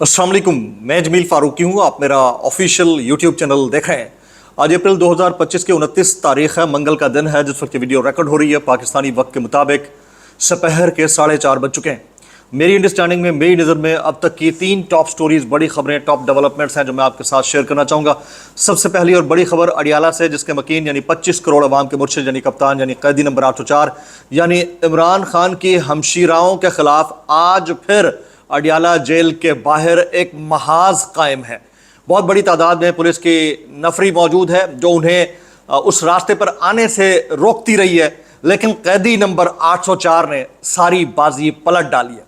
अस्सलाम वालेकुम, मैं जमील फारूकी हूँ। आप मेरा ऑफिशियल यूट्यूब चैनल देख रहे हैं। आज अप्रैल 2025 की 29 तारीख है, मंगल का दिन है जिस वक्त ये वीडियो रिकॉर्ड हो रही है। पाकिस्तानी वक्त के मुताबिक दोपहर के 4:30 बज चुके हैं। मेरी अंडरस्टैंडिंग में, मेरी नज़र में अब तक की 3 टॉप स्टोरीज, बड़ी खबरें, टॉप डेवलपमेंट्स हैं जो मैं आपके साथ शेयर करना चाहूँगा। सबसे पहली और बड़ी खबर अडियाला से, जिसके मकीन यानी 25 करोड़ अवाम के मुर्शिद यानी कप्तान यानी कैदी नंबर 804 यानी इमरान खान की हमशीराओं के खिलाफ आज फिर अडियाला जेल के बाहर एक महाज कायम है। बहुत बड़ी तादाद में पुलिस की नफरी मौजूद है जो उन्हें उस रास्ते पर आने से रोकती रही है, लेकिन कैदी नंबर 804 ने सारी बाजी पलट डाली है।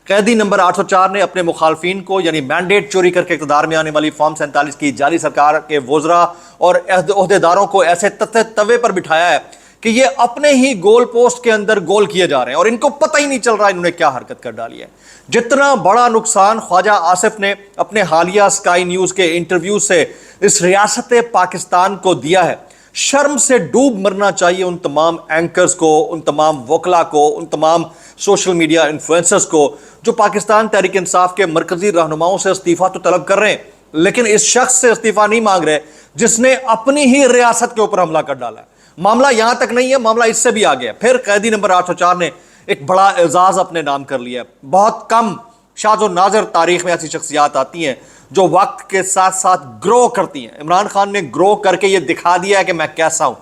कैदी नंबर 804 ने अपने मुखालफिन को यानी मैंडेट चोरी करके इक़्तिदार में आने वाली फॉर्म 47 की जाली सरकार के वज़रा और अहदेदारों को ऐसे तवे पर बिठाया है कि ये अपने ही गोल पोस्ट के अंदर गोल किए जा रहे हैं और इनको पता ही नहीं चल रहा इन्होंने क्या हरकत कर डाली है। जितना बड़ा नुकसान ख्वाजा आसिफ ने अपने हालिया स्काई न्यूज़ के इंटरव्यू से इस रियासत पाकिस्तान को दिया है, शर्म से डूब मरना चाहिए उन तमाम एंकर्स को, उन तमाम वकला को, उन तमाम सोशल मीडिया इन्फ्लुएंसर्स को जो पाकिस्तान तहरीक इंसाफ के मरकजी रहनुमाओं से इस्तीफा तो तलब कर रहे हैं, लेकिन इस शख्स से इस्तीफा नहीं मांग रहे जिसने अपनी ही रियासत के ऊपर हमला कर डाला है। मामला यहां तक नहीं है, मामला इससे भी आगे है। फिर कैदी नंबर 804 ने एक बड़ा एजाज अपने नाम कर लिया है। बहुत कम शाज़ और नाज़र तारीख में ऐसी शख्सियात आती हैं जो वक्त के साथ साथ ग्रो करती हैं। इमरान खान ने ग्रो करके ये दिखा दिया है कि मैं कैसा हूं।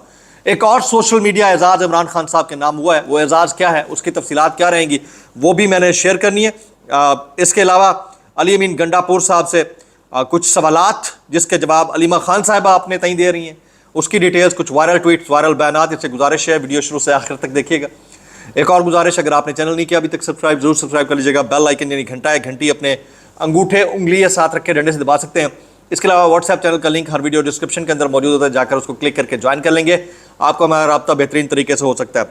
एक और सोशल मीडिया एजाज इमरान खान साहब के नाम हुआ है। वो एजाज क्या है, उसकी तफसीलात क्या रहेंगी, वो भी मैंने शेयर करनी है। इसके अलावा अली अमीन गंडापुर साहब से कुछ सवालात जिसके जवाब अलीमा खान साहिबा अपने तय दे रही हैं, उसकी डिटेल्स, कुछ वायरल ट्वीट्स, वायरल बयानात। इससे गुजारिश है वीडियो शुरू से आखिर तक देखिएगा। एक और गुजारिश, अगर आपने चैनल नहीं किया अभी तक सब्सक्राइब जरूर सब्सक्राइब कर लीजिएगा। बेल आइकन यानी घंटा है, घंटी अपने अंगूठे उंगली या साथ रखे डंडे से दबा सकते हैं। इसके अलावा व्हाट्सएप चैनल का लिंक हर वीडियो डिस्क्रिप्शन के अंदर मौजूद होता है, जाकर उसको क्लिक करके ज्वाइन कर लेंगे, आपको हमारा राब्ता बेहतरीन तरीके से हो सकता है।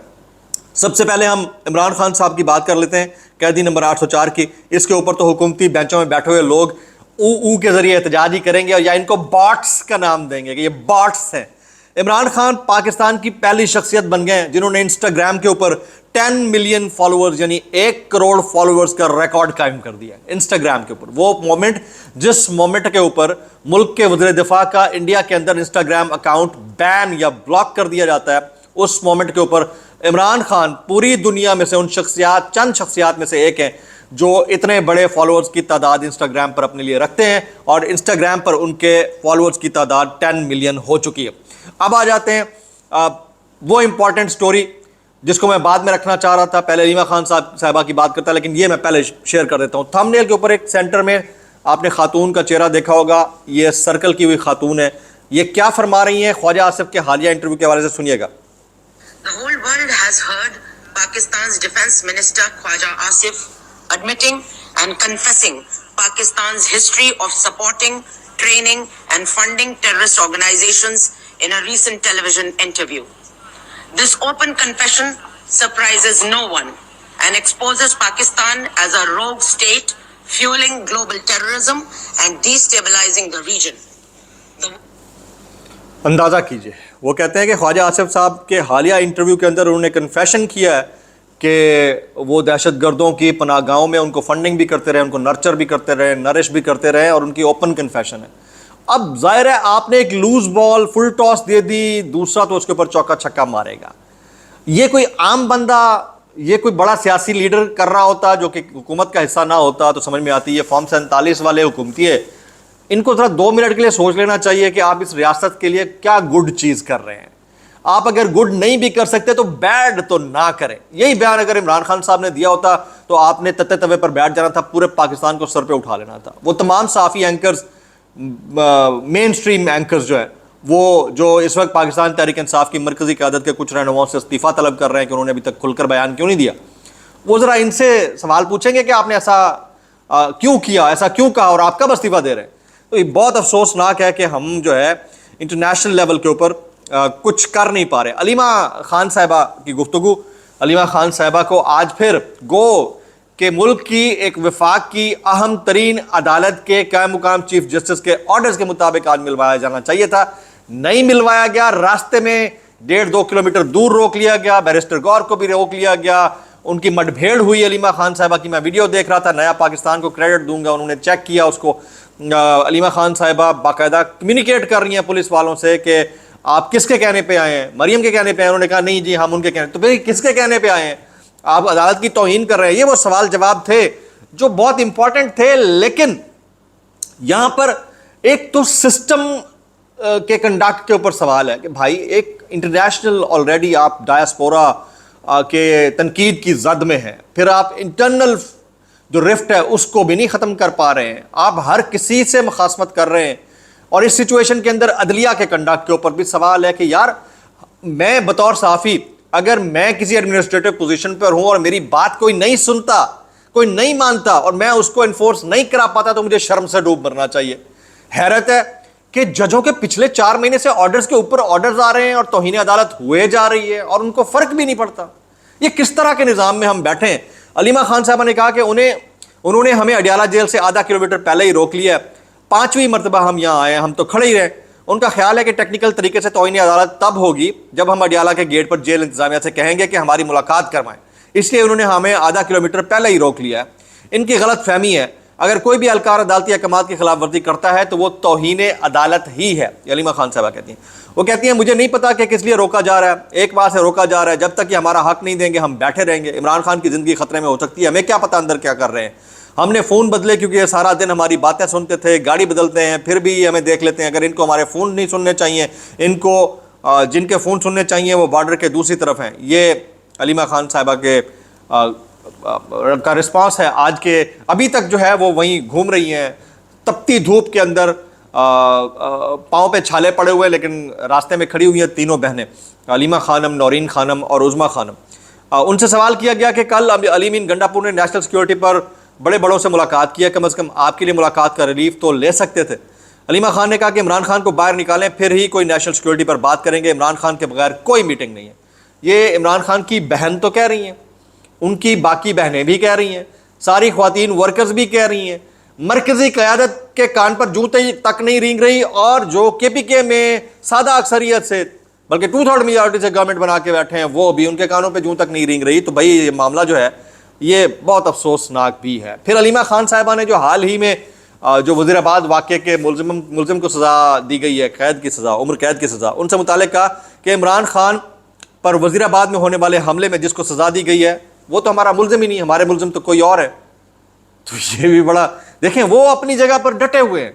सबसे पहले हम इमरान खान साहब की बात कर लेते हैं, कैदी नंबर 804 की। इसके ऊपर तो हुकूमती बेंचों में बैठे हुए लोग ऊ के जरिए एहतजाज ही करेंगे और या इनको बॉट्स का नाम देंगे कि ये बॉट्स हैं। इमरान खान पाकिस्तान की पहली शख्सियत बन गए हैं जिन्होंने इंस्टाग्राम के ऊपर 10 मिलियन फॉलोअर्स यानी 1 करोड़ फॉलोअर्स का रिकॉर्ड कायम कर दिया इंस्टाग्राम के ऊपर। वो मोमेंट, जिस मोमेंट के ऊपर मुल्क के वज़ीर दिफा का इंडिया के अंदर इंस्टाग्राम अकाउंट बैन या ब्लॉक कर दिया जाता है, उस मोमेंट के ऊपर इमरान खान पूरी दुनिया में से उन शख्सियात, चंद शख्सियात में से एक हैं जो इतने बड़े फॉलोअर्स की तादाद इंस्टाग्राम पर अपने लिए रखते हैं और इंस्टाग्राम पर उनके फॉलोअर्स की तादाद 10 मिलियन हो चुकी है। अब आ जाते हैं वो इंपॉर्टेंट स्टोरी जिसको मैं बाद में रखना चाह रहा था। पहले अलीमा खान साहिबा की बात करता है, लेकिन ये मैं पहले शेयर कर देता हूँ। थंबनेल के ऊपर एक सेंटर में आपने खातून का चेहरा देखा होगा, ये सर्कल की हुई खातून है। ये क्या फरमा रही हैं, ख्वाजा आसिफ के हालिया इंटरव्यू के हवाले से सुनिएगा। The whole world has heard Pakistan's Defense Minister Khwaja Asif admitting and confessing Pakistan's history of supporting, training and funding terrorist organizations in a recent television interview. This open confession surprises no one and exposes Pakistan as a rogue state fueling global terrorism and destabilizing the region. अंदाज़ा कीजिए, वो कहते हैं कि ख्वाजा आसिफ साहब के हालिया interview के अंदर उन्होंने कन्फेशन किया है कि वो दहशत गर्दों की पनाहगाहों में उनको फंडिंग भी करते रहे, उनको नर्चर भी करते रहे, नरिश भी करते रहे, और उनकी ओपन कन्फेशन है। अब जाहिर है आपने एक लूज बॉल फुल टॉस दे दी, दूसरा तो उसके ऊपर चौका छक्का मारेगा। ये कोई आम बंदा, ये कोई बड़ा सियासी लीडर कर रहा होता जो कि हुकूमत का हिस्सा ना होता तो समझ में आती है। फॉर्म 47 वाले हुकूमती है, इनको ज़रा 2 मिनट के लिए सोच लेना चाहिए कि आप इस रियासत के लिए क्या गुड चीज़ कर रहे हैं। आप अगर गुड नहीं भी कर सकते तो बैड तो ना करें। यही बयान अगर इमरान खान साहब ने दिया होता तो आपने तत्ते तवे पर बैठ जाना था, पूरे पाकिस्तान को सर पे उठा लेना था। वो तमाम साफ़ी एंकर्स, मेन स्ट्रीम एंकर्स जो है, वो जो इस वक्त पाकिस्तान तहरीक इंसाफ की मरकज़ी क़यादत के कुछ रहनुमाओं से इस्तीफ़ा तलब कर रहे हैं कि उन्होंने अभी तक खुलकर बयान क्यों नहीं दिया, वो ज़रा इनसे सवाल पूछेंगे कि आपने ऐसा क्यों किया, ऐसा क्यों कहा और आप कब इस्तीफ़ा दे रहे हैं। तो ये बहुत अफसोसनाक है कि हम जो है इंटरनेशनल लेवल के ऊपर कुछ कर नहीं पा रहे। अलीमा खान साहिबा की गुफ्तगू, अलीमा खान साहिबा को आज फिर गो कि मुल्क की एक वफाक की अहम तरीन अदालत के कायम मुकाम चीफ जस्टिस के ऑर्डर्स के मुताबिक आज मिलवाया जाना चाहिए था, नहीं मिलवाया गया। रास्ते में 1.5-2 किलोमीटर दूर रोक लिया गया, बैरिस्टर गौर को भी रोक लिया गया, ان کی مڈبھیڑ ہوئی علیمہ خان صاحبہ کی. میں ویڈیو دیکھ رہا تھا, نیا پاکستان کو کریڈٹ دوں گا, انہوں نے چیک کیا اس کو. علیمہ خان صاحبہ باقاعدہ کمیونیکیٹ کر رہی ہیں پولیس والوں سے کہ آپ کس کے کہنے پہ آئے ہیں, مریم کے کہنے پہ آئے ہیں. انہوں نے کہا نہیں جی ہم ان کے کہنے. تو بھئی کس کے کہنے پہ آئے ہیں؟ آپ عدالت کی توہین کر رہے ہیں. یہ وہ سوال جواب تھے جو بہت امپورٹنٹ تھے. لیکن یہاں پر ایک تو سسٹم کے کنڈکٹ کے اوپر سوال ہے کہ بھائی ایک انٹرنیشنل آلریڈی آپ ڈائسپورا کے تنقید کی زد میں ہیں, پھر آپ انٹرنل جو رفٹ ہے اس کو بھی نہیں ختم کر پا رہے ہیں, آپ ہر کسی سے مخاصمت کر رہے ہیں. اور اس سچویشن کے اندر عدلیہ کے کنڈکٹ کے اوپر بھی سوال ہے کہ یار میں بطور صحافی اگر میں کسی ایڈمنسٹریٹو پوزیشن پر ہوں اور میری بات کوئی نہیں سنتا, کوئی نہیں مانتا اور میں اس کو انفورس نہیں کرا پاتا تو مجھے شرم سے ڈوب مرنا چاہیے. حیرت ہے کہ ججوں کے پچھلے 4 مہینے سے آرڈرز کے اوپر آرڈرز آ رہے ہیں اور توہین عدالت ہوئے جا رہی ہے اور ان کو فرق بھی نہیں پڑتا. یہ کس طرح کے نظام میں ہم بیٹھے ہیں؟ علیمہ خان صاحبہ نے کہا کہ انہوں نے ہمیں اڈیالہ جیل سے آدھا کلومیٹر پہلے ہی روک لیا ہے, 5ویں مرتبہ ہم یہاں آئے ہیں, ہم تو کھڑے ہی رہے. ان کا خیال ہے کہ ٹیکنیکل طریقے سے توہین عدالت تب ہوگی جب ہم اڈیالہ کے گیٹ پر جیل انتظامیہ سے کہیں گے کہ ہماری ملاقات کروائیں, اس لیے انہوں نے ہمیں آدھا کلومیٹر پہلے ہی روک لیا ہے. ان کی غلط فہمی ہے, اگر کوئی بھی اہلکار عدالتی احکامات کی خلاف ورزی کرتا ہے تو وہ توہین عدالت ہی ہے. علیمہ خان صاحبہ کہتی ہیں, وہ کہتی ہیں مجھے نہیں پتا کہ کس لیے روکا جا رہا ہے, ایک بار سے روکا جا رہا ہے, جب تک کہ ہمارا حق نہیں دیں گے ہم بیٹھے رہیں گے. عمران خان کی زندگی خطرے میں ہو سکتی ہے, ہمیں کیا پتا اندر کیا کر رہے ہیں. ہم نے فون بدلے کیونکہ یہ سارا دن ہماری باتیں سنتے تھے, گاڑی بدلتے ہیں پھر بھی ہمیں دیکھ لیتے ہیں. اگر ان کو ہمارے فون نہیں سننے چاہیے, ان کو جن کے فون سننے چاہیے وہ بارڈر کے دوسری طرف ہیں. یہ علیمہ خان صاحبہ کے کا رسپانس ہے آج کے. ابھی تک جو ہے وہ وہیں گھوم رہی ہیں تپتی دھوپ کے اندر, پاؤں پہ چھالے پڑے ہوئے, لیکن راستے میں کھڑی ہوئی ہیں تینوں بہنیں, علیمہ خانم, نورین خانم اور عظمیٰ خانم. ان سے سوال کیا گیا کہ کل علیم گنڈا پور نے نیشنل سیکیورٹی پر بڑے بڑوں سے ملاقات کیا, کم از کم آپ کے لیے ملاقات کا ریلیف تو لے سکتے تھے. علیمہ خان نے کہا کہ عمران خان کو باہر نکالیں پھر ہی کوئی نیشنل سیکیورٹی پر بات کریں گے, عمران خان کے بغیر کوئی میٹنگ نہیں ہے. یہ عمران خان کی بہن تو کہہ رہی ہیں, ان کی باقی بہنیں بھی کہہ رہی ہیں, ساری خواتین ورکرز بھی کہہ رہی ہیں, مرکزی قیادت کے کان پر جوں تک نہیں رینگ رہی, اور جو کے پی کے میں سادہ اکثریت سے بلکہ 2/3 میجارٹی سے گورنمنٹ بنا کے بیٹھے ہیں وہ بھی ان کے کانوں پہ جوں تک نہیں رینگ رہی. تو بھائی یہ معاملہ جو ہے یہ بہت افسوسناک بھی ہے. پھر علیمہ خان صاحبہ نے جو حال ہی میں جو وزیر آباد واقعے کے ملزم کو سزا دی گئی ہے, قید کی سزا, عمر قید کی سزا, ان سے متعلق کہا کہ عمران خان پر وزیر آباد میں ہونے والے حملے میں جس کو سزا دی گئی ہے وہ تو ہمارا ملزم ہی نہیں, ہمارے ملزم تو کوئی اور ہے. تو یہ بھی بڑا دیکھیں, وہ اپنی جگہ پر ڈٹے ہوئے ہیں.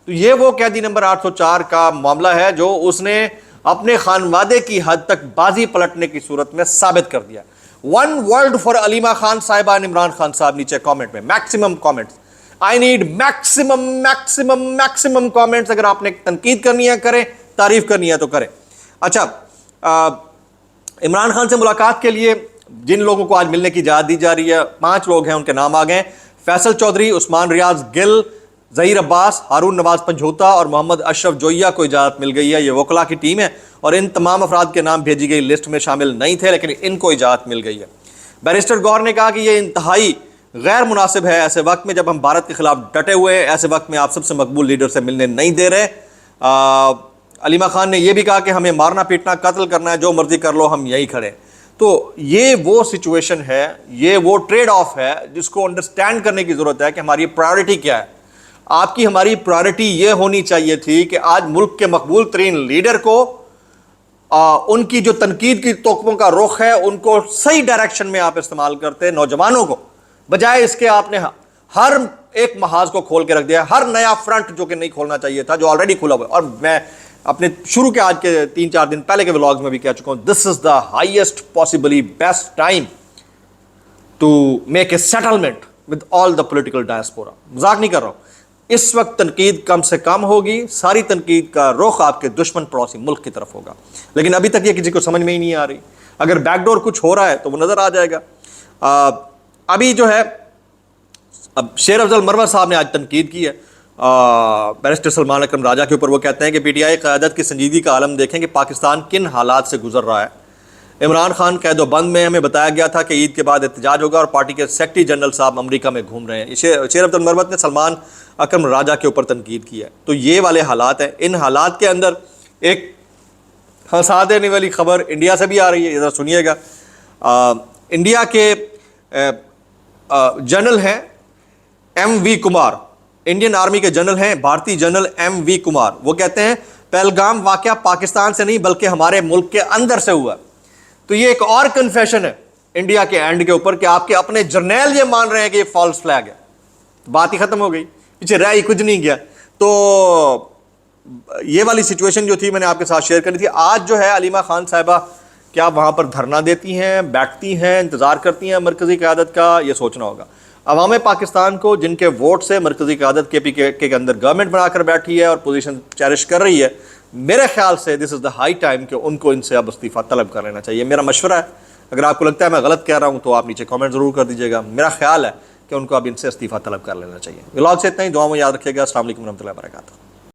تو یہ وہ قیدی نمبر 804 کا معاملہ ہے جو اس نے اپنے خانوادے کی حد تک بازی پلٹنے کی صورت میں ثابت کر دیا. 1 ورلڈ فار علیمہ خان صاحبہ اینڈ عمران خان صاحب, نیچے کامنٹ میں maximum comments, I need maximum comments. اگر آپ نے تنقید کرنی ہے کریں, تعریف کرنی ہے تو کریں. اچھا, عمران خان سے ملاقات کے لیے جن لوگوں کو آج ملنے کی اجازت دی جا رہی ہے 5 لوگ ہیں, ان کے نام آ گئے. فیصل چودھری, عثمان ریاض گل, ظہیر عباس, ہارون نواز پنجھوتا اور محمد اشرف جوئیہ کو اجازت مل گئی ہے. یہ وکلا کی ٹیم ہے اور ان تمام افراد کے نام بھیجی گئی لسٹ میں شامل نہیں تھے, لیکن ان کو اجازت مل گئی ہے. بیرسٹر گور نے کہا کہ یہ انتہائی غیر مناسب ہے ایسے وقت میں جب ہم بھارت کے خلاف ڈٹے ہوئے ہیں, ایسے وقت میں آپ سب سے مقبول لیڈر سے ملنے نہیں دے رہے. علیمہ خان نے یہ بھی کہا کہ ہمیں مارنا پیٹنا قتل کرنا ہے, جو مرضی کر لو, ہم یہی کھڑے. تو یہ وہ سچویشن ہے, یہ وہ ٹریڈ آف ہے جس کو انڈرسٹینڈ کرنے کی ضرورت ہے کہ ہماری پرائیورٹی کیا ہے. آپ کی ہماری پرائیورٹی یہ ہونی چاہیے تھی کہ آج ملک کے مقبول ترین لیڈر کو ان کی جو تنقید کی توقعوں کا رخ ہے ان کو صحیح ڈائریکشن میں آپ استعمال کرتے, نوجوانوں کو, بجائے اس کے آپ نے ہر ایک محاذ کو کھول کے رکھ دیا, ہر نیا فرنٹ جو کہ نہیں کھولنا چاہیے تھا, جو آلریڈی کھلا ہوا ہے. اور میں اپنے شروع کے آج کے 3-4 دن پہلے کے ولاگز میں بھی کہہ چکا ہوں, this is the highest possibly best time to make a settlement with all the political diaspora. مذاق نہیں کر رہا ہوں, اس وقت تنقید کم سے کم ہوگی, ساری تنقید کا رخ آپ کے دشمن پڑوسی ملک کی طرف ہوگا, لیکن ابھی تک یہ کسی کو سمجھ میں ہی نہیں آ رہی. اگر بیک ڈور کچھ ہو رہا ہے تو وہ نظر آ جائے گا. ابھی جو ہے اب شیر افضل مروت صاحب نے آج تنقید کی ہے بیرسٹر سلمان اکرم راجہ کے اوپر. وہ کہتے ہیں کہ پی ٹی آئی قیادت کی سنجیدگی کا عالم دیکھیں کہ پاکستان کن حالات سے گزر رہا ہے. عمران خان قید و بند میں, ہمیں بتایا گیا تھا کہ عید کے بعد احتجاج ہوگا, اور پارٹی کے سیکرٹری جنرل صاحب امریکہ میں گھوم رہے ہیں. شیر افضل مروت نے سلمان اکرم راجہ کے اوپر تنقید کی ہے. تو یہ والے حالات ہیں. ان حالات کے اندر ایک ہنسا دینے والی خبر انڈیا سے بھی آ رہی ہے, ذرا سنیے گا. انڈیا کے जनरल हैं M.V. कुमार, इंडियन आर्मी के जनरल हैं, भारतीय जनरल M.V. कुमार। वो कहते हैं पहलगाम वाकया पाकिस्तान से नहीं बल्कि हमारे मुल्क के अंदर से हुआ। तो ये एक और कन्फेशन है इंडिया के एंड के ऊपर कि आपके अपने जर्नैल ये मान रहे हैं कि ये फॉल्स फ्लैग है। बात ही खत्म हो गई, पीछे रह ही कुछ नहीं गया। तो ये वाली सिचुएशन जो थी मैंने आपके साथ शेयर करी थी। आज जो है अलीमा खान साहिबा क्या वहाँ पर धरना देती हैं, बैठती हैं, इंतज़ार करती हैं मरकज़ी क़यादत का, ये सोचना होगा। अवाम पाकिस्तान को जिनके वोट से मरकज़ी क़यादत के अंदर गवर्नमेंट बनाकर बैठी है और पोजीशन चेरिश कर रही है, मेरे ख्याल से this is the high time कि उनको इनसे अब इस्तीफ़ा तलब कर लेना चाहिए। मेरा मशवरा है, अगर आपको लगता है मैं गलत कह रहा हूँ तो आप नीचे कमेंट ज़रूर कर दीजिएगा। मेरा ख्याल है कि उनको अब इनसे इस्तीफ़ा तलब कर लेना चाहिए। व्लॉग से इतना ही, दुआ में याद रखिएगा। अस्सलाम वालेकुम रहमतुल्लाहि व बरकातहू।